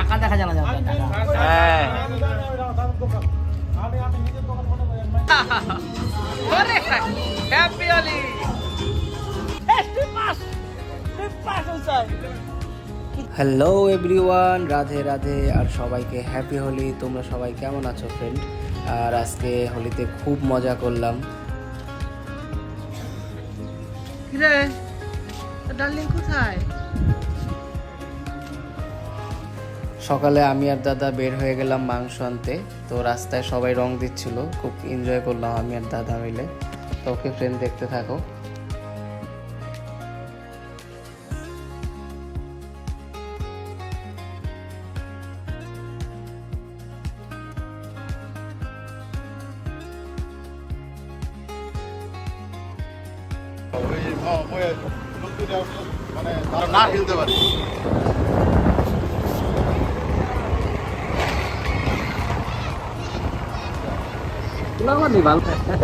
টাকা দেখা জানা যাবে হ্যাঁ happy Holi. Hello everyone, Radhe Radhe আর সবাইকে হ্যাপি হোলি। তোমরা সবাই কেমন আছো ফ্রেন্ড? আর আজকে হোলিতে খুব মজা করলাম। কিরে ডার্লিং কোথায়? সকালে আমি আর দাদা বের হয়ে গেলাম মাংস আনতে। তো রাস্তায় সবাই রং দিচ্ছিল, খুব এনজয় করলাম আমি আর দাদা মিলে। তো ওকে ফ্রেন্ড দেখতে থাকো। মানে তারা না খেলতে পারে।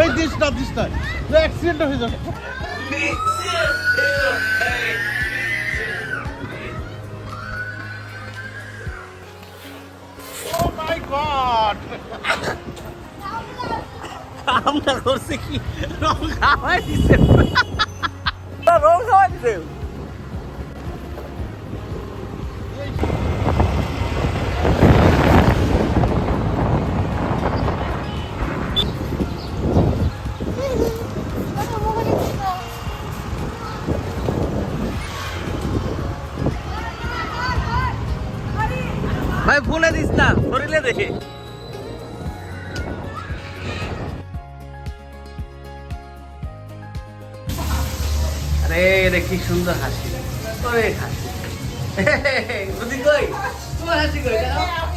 এই দিস না অ্যাক্সিডেন্ট হয়ে যাবে। ও মাই গড, আমরা করছি কি রং খাওয়াই দিছে, রং খাওয়াই দিছে। ভাই ফোনে দিস না, শরীরে দেখে। আরে রে কি সুন্দর হাসি, অনেক হাসি। বুদ্ধি কই তোমার হাসি কই?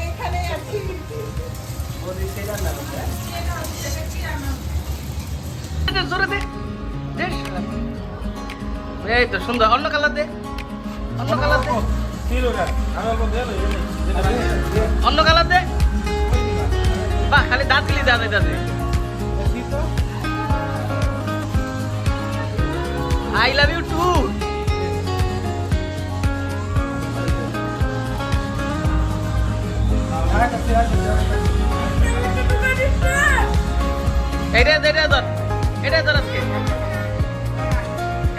এখানে আছি। জোরে দে, এই তো সুন্দর। অন্য কালার দে, অন্য কালার দে, অন্য কালার দে। বাহ, খালি দাঁত গিলি দাঁত দাঁত। I love you too. এটা ধর, এটা ধর আজকে,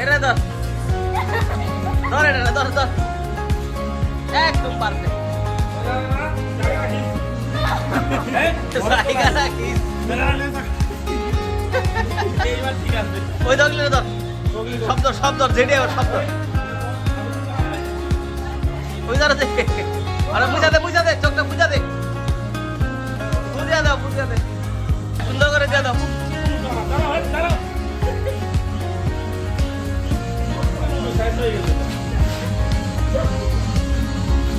এটা ধর ধর, এটা ধর ধর, একদম পারফেক্ট। ওই ধরলে ধর, শব্দ শব্দ যেটা শব্দ ওই ধর। আরে বুঝা দে চোখটা বুঝা দে, বুঝিয়া দাও, বুঝিয়া দে, সুন্দর করে দিয়ে দাও।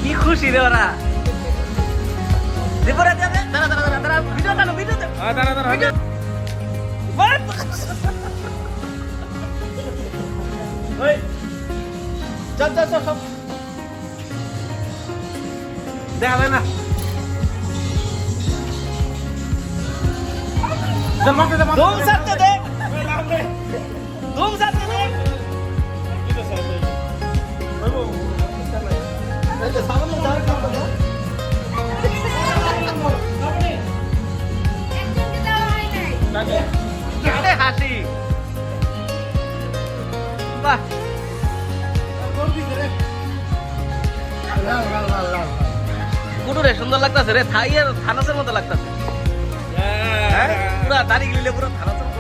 কি খুশি রে ওরা। ভিডিও চালু, ভিডিও সব দেখাবে না। ধুম সারতে দে, ধুম সারতে দে। হাসি বাহ, কুটুরে সুন্দর লাগতেছে রে, থাইয়ের থানাসের মতো লাগতেছে। পুরা দাড়ি গিলে পুরো থানাসের মতো।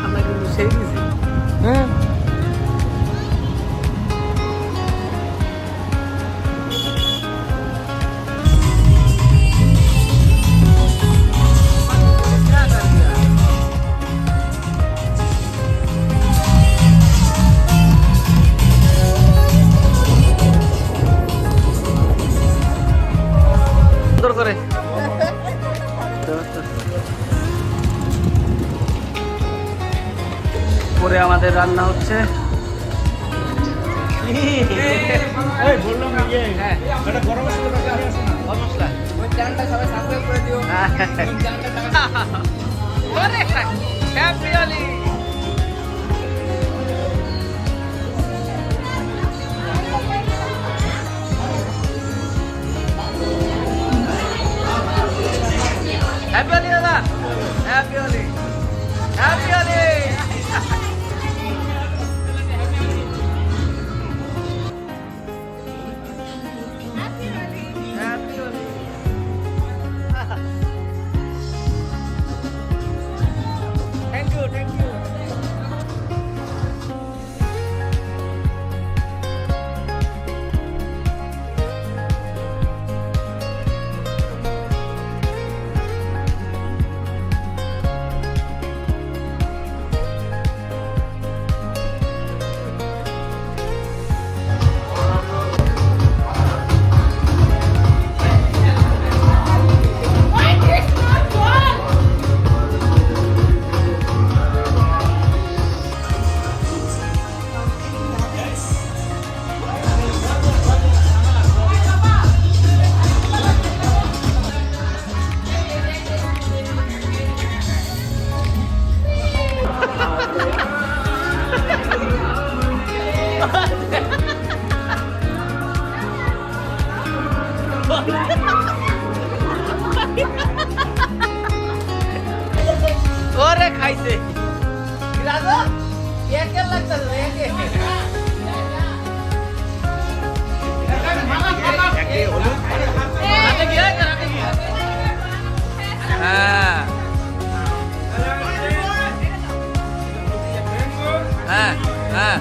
আমরা কিন্তু সেই গেছি। হ্যাঁ সুন্দর করে আমাদের রান্না হচ্ছে। হ্যাপি হোলি দাদা, happy Holi, happy Holi. Thank you, thank you. ওরে খাইছে রাজা একে লাগছে একে রাতে গিয়ে হ্যাঁ হ্যাঁ হ্যাঁ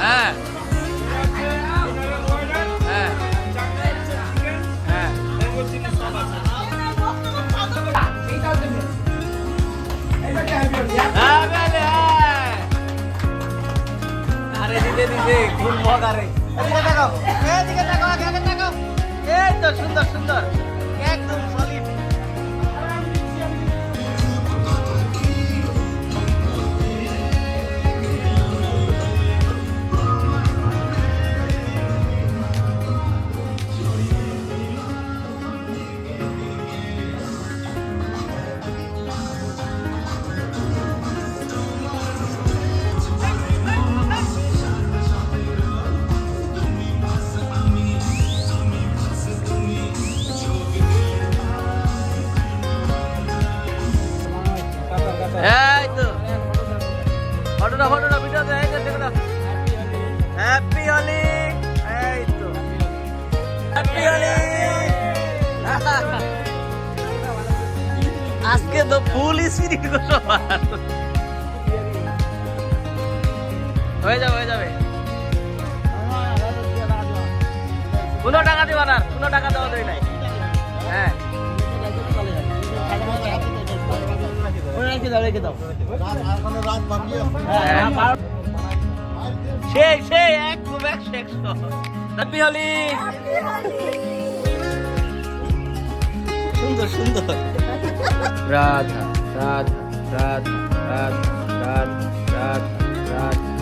হ্যাঁ আরে দিতে দিতে খুব মজা রে। এদিকে তাকাও, এদিকে তাকাও, আগে তাকাও। এই তো সুন্দর সুন্দর একদম সলিড। এই তো ফটোটা ফটোটা ভিডিও দে, এই তো দেখো না। হ্যাপি হোলি, এই তো হ্যাপি হোলি। আজকে তো ফুল স্পিরিট হয়ে যাবে হয়ে যাবে। কোনো টাকা দিবা না, কোনো টাকা দেওয়া দেয় নাই। হ্যাঁ সেই সেই একদম 100 হ্যাপি হোলি। সুন্দর সুন্দর। রাধা রাধা রাধা রাধা রাধা রাধা রাধা